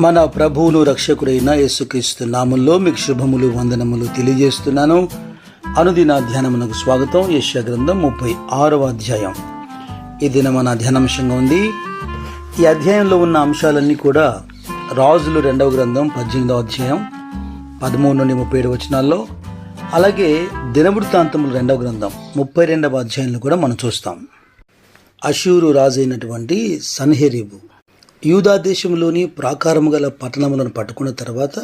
మన ప్రభువును రక్షకుడైన యేసుక్రీస్తు నామములో మీకు శుభములు వందనములు తెలియజేస్తున్నాను. అనుదిన ధ్యానమునకు స్వాగతం. యెషయా గ్రంథం 36వ అధ్యాయం ఈ దిన మన ధ్యానాంశంగా ఉంది. ఈ అధ్యాయంలో ఉన్న అంశాలన్నీ కూడా రాజులు 2వ గ్రంథం 18వ అధ్యాయం 13 నుండి 37 వచనాల్లో, అలాగే దినవృత్తాంతములు 2వ గ్రంథం 32వ అధ్యాయంలో కూడా మనం చూస్తాం. అషూరు రాజు అయినటువంటి సన్హెరీబు యూదా దేశంలోని ప్రాకారము గల పట్టణములను పట్టుకున్న తర్వాత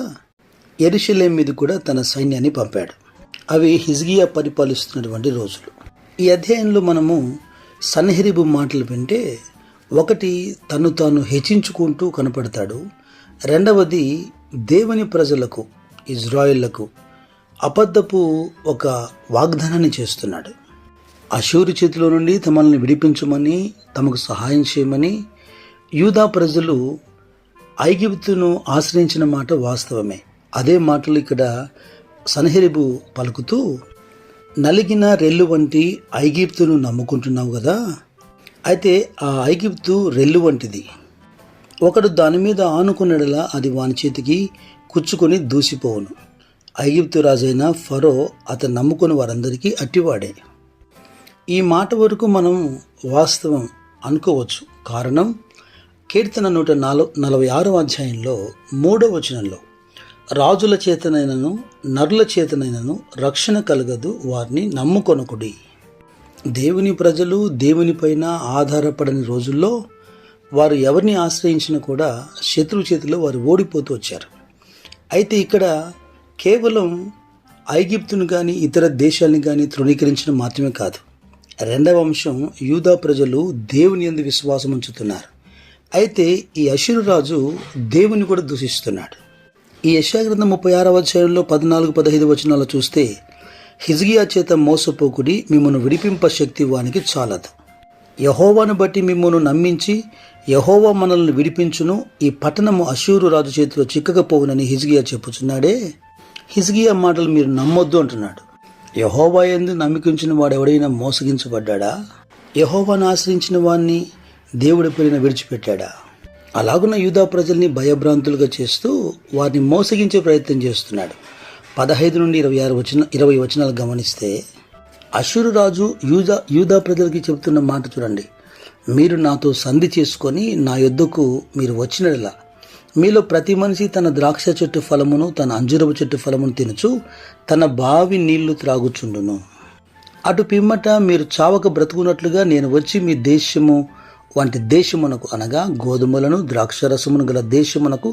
యెరూషలేము మీద కూడా తన సైన్యాన్ని పంపాడు. అవి హిజ్కియా పరిపాలిస్తున్నటువంటి రోజులు. ఈ అధ్యాయంలో మనము సన్హెరీబు మాటలు వింటే, ఒకటి, తను తాను హెచ్చించుకుంటూ కనపడతాడు. రెండవది, దేవుని ప్రజలకు, ఇజ్రాయిళ్లకు అబద్ధపు ఒక వాగ్దానాన్ని చేస్తున్నాడు. అషూరు చేతిలో నుండి తమల్ని విడిపించమని, తమకు సహాయం చేయమని యూదా ప్రజలు ఐగుప్తును ఆశ్రయించిన మాట వాస్తవమే. అదే మాటలు ఇక్కడ సన్హెరీబు పలుకుతూ, నలిగిన రెల్లు వంటి ఐగుప్తును నమ్ముకుంటున్నావు కదా, అయితే ఆ ఐగుప్తు రెల్లు వంటిది. ఒకడు దాని మీద ఆనుకున్నడలా అది వాని చేతికి కుచ్చుకొని దూసిపోవును. ఐగుప్తు రాజైన ఫరో అతను నమ్ముకున్న వారందరికీ అట్టివాడే. ఈ మాట వరకు మనం వాస్తవం అనుకోవచ్చు. కారణం, కీర్తన 146వ అధ్యాయంలో 3వ వచనంలో, రాజుల చేతనైనను నరుల చేతనైనను రక్షణ కలగదు, వారిని నమ్ముకొనకుడి. దేవుని ప్రజలు దేవునిపైన ఆధారపడని రోజుల్లో వారు ఎవరిని ఆశ్రయించినా కూడా శత్రువు చేతిలో వారు ఓడిపోతూ వచ్చారు. అయితే ఇక్కడ కేవలం ఐగుప్తును కానీ ఇతర దేశాలను కానీ తృణీకరించడం మాత్రమే కాదు. రెండవ అంశం, యూదా ప్రజలు దేవుని యందు విశ్వాసం ఉంచుతున్నారు. అయితే ఈ అషూరు రాజు దేవుని కూడా దూషిస్తున్నాడు. ఈ యెషయా గ్రంథం 36వ అధ్యాయంలో 14-15 వచనాలు చూస్తే, హిజ్కియా చేత మోసపోకుడి, మిమ్మల్ని విడిపింప శక్తి వానికి చాలదు. యెహోవాను బట్టి మిమ్మల్ని నమ్మించి యెహోవా మనల్ని విడిపించును, ఈ పట్టణము అషూరు రాజు చేతిలో చిక్కకపోవునని హిజ్కియా చెప్పుచున్నాడే. హిజ్కియా మాటలు మీరు నమ్మొద్దు అంటున్నాడు. యెహోవా యందు నమ్మికించిన వాడు ఎవడైనా మోసగించబడ్డా? యెహోవాను ఆశ్రయించిన వాడిని దేవుడి పేరున విడిచిపెట్టాడా? అలాగున్న యూదా ప్రజల్ని భయభ్రాంతులుగా చేస్తూ వారిని మోసగించే ప్రయత్నం చేస్తున్నాడు. 15 నుండి 20 వచనాలు గమనిస్తే, అషూరు రాజు యూదా ప్రజలకి చెబుతున్న మాట చూడండి. మీరు నాతో సంధి చేసుకొని నా యొద్దకు మీరు వచ్చినలా మీలో ప్రతి మనిషి తన ద్రాక్ష చెట్టు ఫలమును తన అంజూరపు చెట్టు ఫలమును తినుచు తన బావి నీళ్లు త్రాగుచుండును. అటు పిమ్మట మీరు చావక బ్రతుకున్నట్లుగా నేను వచ్చి మీ దేశము వంటి దేశమునకు, అనగా గోధుమలను ద్రాక్షరసమును గల దేశమునకు,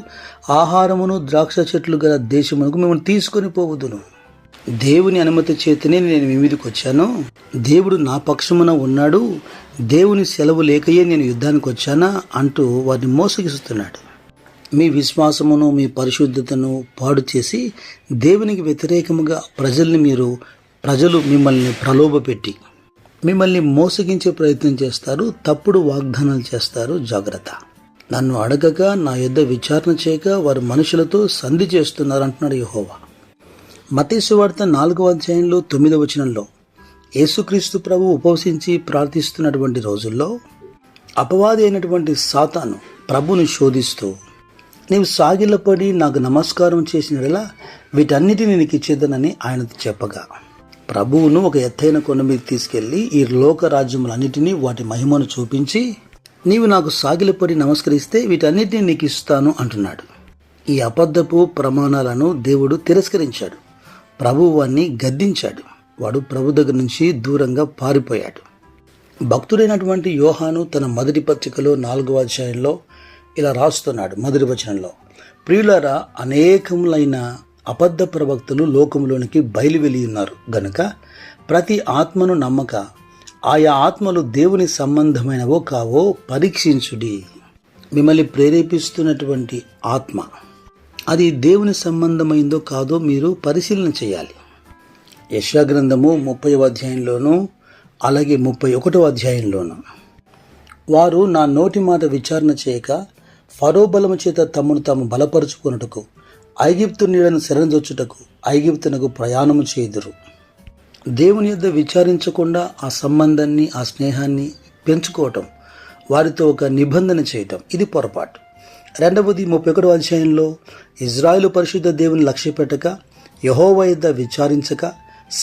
ఆహారమును ద్రాక్ష చెట్లు గల దేశమునకు మిమ్మల్ని తీసుకొని పోవుదును. దేవుని అనుమతి చేతనే నేను మీ మీదకి వచ్చాను. దేవుడు నా పక్షమున ఉన్నాడు. దేవుని సెలవు లేకయే నేను యుద్ధానికి వచ్చానా అంటూ వారిని మోసగిస్తున్నాడు. మీ విశ్వాసమును, మీ పరిశుద్ధతను పాడు చేసి దేవునికి వ్యతిరేకముగా ప్రజలు మిమ్మల్ని ప్రలోభపెట్టి మిమ్మల్ని మోసగించే ప్రయత్నం చేస్తారు. తప్పుడు వాగ్దానాలు చేస్తారు. జాగ్రత్త. నన్ను అడగక, నా యొద్ద విచారణ చేయక వారు మనుషులతో సంధి చేస్తున్నారు అంటున్నాడు యెహోవా. మత్తయి సువార్త 4వ అధ్యాయంలో 9వ వచనంలో, యేసుక్రీస్తు ప్రభు ఉపవసించి ప్రార్థిస్తున్నటువంటి రోజుల్లో అపవాది అయినటువంటి సాతాను ప్రభుని శోధిస్తూ, నీవు సాగిలపడి నాకు నమస్కారం చేసినలా వీటన్నిటిని నీకు ఇచ్చేదనని ఆయనతో చెప్పగా, ప్రభువును ఒక ఎత్తైన కొండ మీద తీసుకెళ్లి ఈ లోక రాజ్యములన్నిటినీ వాటి మహిమను చూపించి, నీవు నాకు సాగిలపడి నమస్కరిస్తే వీటన్నిటిని నీకు ఇస్తాను అంటున్నాడు. ఈ అబద్ధపు ప్రమాణాలను దేవుడు తిరస్కరించాడు. ప్రభువు వాణ్ణి గద్దించాడు. వాడు ప్రభు దగ్గర నుంచి దూరంగా పారిపోయాడు. భక్తుడైనటువంటి యోహాను తన మొదటి పత్రికలో 4వ అధ్యాయంలో ఇలా రాస్తున్నాడు. మొదటి వచనంలో, ప్రియులారా, అనేకములైన అబద్ధ ప్రవక్తలు లోకములోనికి బయలువెళ్ళి ఉన్నారు గనుక ప్రతి ఆత్మను నమ్మక, ఆయా ఆత్మలు దేవుని సంబంధమైనవో కావో పరీక్షించుడి. మిమ్మల్ని ప్రేరేపిస్తున్నటువంటి ఆత్మ అది దేవుని సంబంధమైందో కాదో మీరు పరిశీలన చేయాలి. యెషయా గ్రంథము 30వ అధ్యాయంలోనూ అలాగే 31వ అధ్యాయంలోనూ, వారు నా నోటి మాట విచారణ చేయక ఫరో బలము చేత తమను తాము బలపరుచుకొనుటకు, ఐగుప్తు నీడను శరణజొచ్చుటకు ఐగుప్తునకు ప్రయాణము చేయుదురు. దేవుని యొద్ద విచారించకుండా ఆ సంబంధాన్ని, ఆ స్నేహాన్ని పెంచుకోవటం, వారితో ఒక నిబంధన చేయటం, ఇది పొరపాటు. రెండవది 31వ అధ్యాయంలో ఇజ్రాయేలు పరిశుద్ధ దేవుని లక్ష్యపెట్టక యెహోవా యొద్ద విచారించక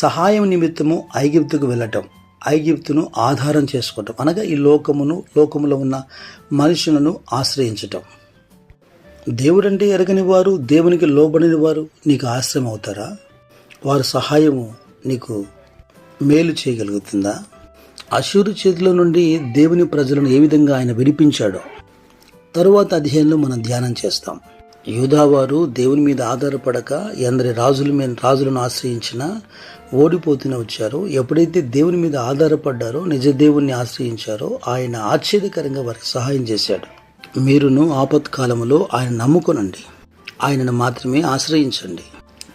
సహాయం నిమిత్తము ఐగుప్తుకు వెళ్ళటం, ఐగుప్తును ఆధారం చేసుకోవటం, అనగా ఈ లోకములో ఉన్న మనుషులను ఆశ్రయించటం. దేవుడంటే ఎరగని వారు, దేవునికి లోబడిన వారు నీకు ఆశ్రయం అవుతారా? వారి సహాయము నీకు మేలు చేయగలుగుతుందా? అష్షూరు చేతిలో నుండి దేవుని ప్రజలను ఏ విధంగా ఆయన విడిపించాడో తరువాత అధ్యాయంలో మనం ధ్యానం చేస్తాం. యూదావారు దేవుని మీద ఆధారపడక ఎందరి రాజులను ఆశ్రయించినా ఓడిపోతూనే వచ్చారు. ఎప్పుడైతే దేవుని మీద ఆధారపడ్డారో, నిజ దేవుణ్ణి ఆశ్రయించారో ఆయన ఆశ్చర్యకరంగా వారికి సహాయం చేశాడు. మీరును ఆపత్కాలములో ఆయన నమ్ముకొనండి, ఆయనను మాత్రమే ఆశ్రయించండి.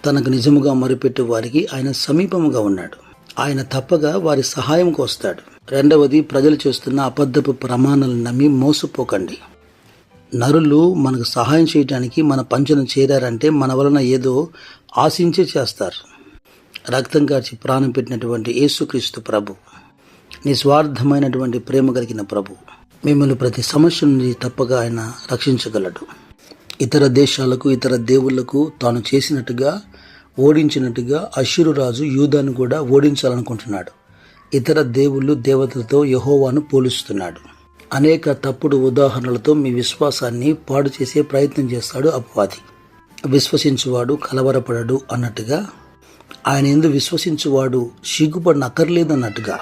తనకు నిజముగా మొరుపెట్టే వారికి ఆయన సమీపముగా ఉన్నాడు. ఆయన తప్పగా వారి సహాయంకు వస్తాడు. రెండవది, ప్రజలు చేస్తున్న అబద్ధపు ప్రమాణాలను నమ్మి మోసపోకండి. నరులు మనకు సహాయం చేయడానికి మన పంచన చేరారంటే మన వలన ఏదో ఆశించే చేస్తారు. రక్తం కార్చి ప్రాణం పెట్టినటువంటి యేసుక్రీస్తు ప్రభు, నిస్వార్థమైనటువంటి ప్రేమ కలిగిన ప్రభు, మిమ్మల్ని ప్రతి సమస్య నుండి తప్పగా ఆయన రక్షించగలడు. ఇతర దేశాలకు, ఇతర దేవుళ్లకు తాను చేసినట్టుగా, ఓడించినట్టుగా అష్షూరు రాజు యూదాను కూడా ఓడించాలనుకుంటున్నాడు. ఇతర దేవుళ్ళు, దేవతలతో యెహోవాను పోలుస్తున్నాడు. అనేక తప్పుడు ఉదాహరణలతో మీ విశ్వాసాన్ని పాడు చేసే ప్రయత్నం చేస్తాడు అపవాది. విశ్వసించువాడు కలవరపడడు అన్నట్టుగా, ఆయన యందు విశ్వసించువాడు సిగ్గుపడనక్కర్లేదన్నట్టుగా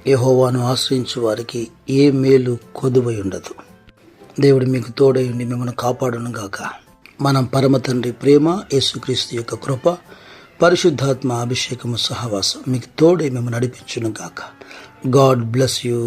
యెహోవాను ఆశ్రయించు వారికి ఏ మేలు కొదువై ఉండదు. దేవుడు మీకు తోడై ఉండి మిమ్మల్ని కాపాడును గాక. మనం పరమ తండ్రి ప్రేమ, యేసుక్రీస్తు యొక్క కృప, పరిశుద్ధాత్మ అభిషేకము, సహవాసం మీకు తోడై మిమ్మల్ని నడిపించును గాక. God bless you.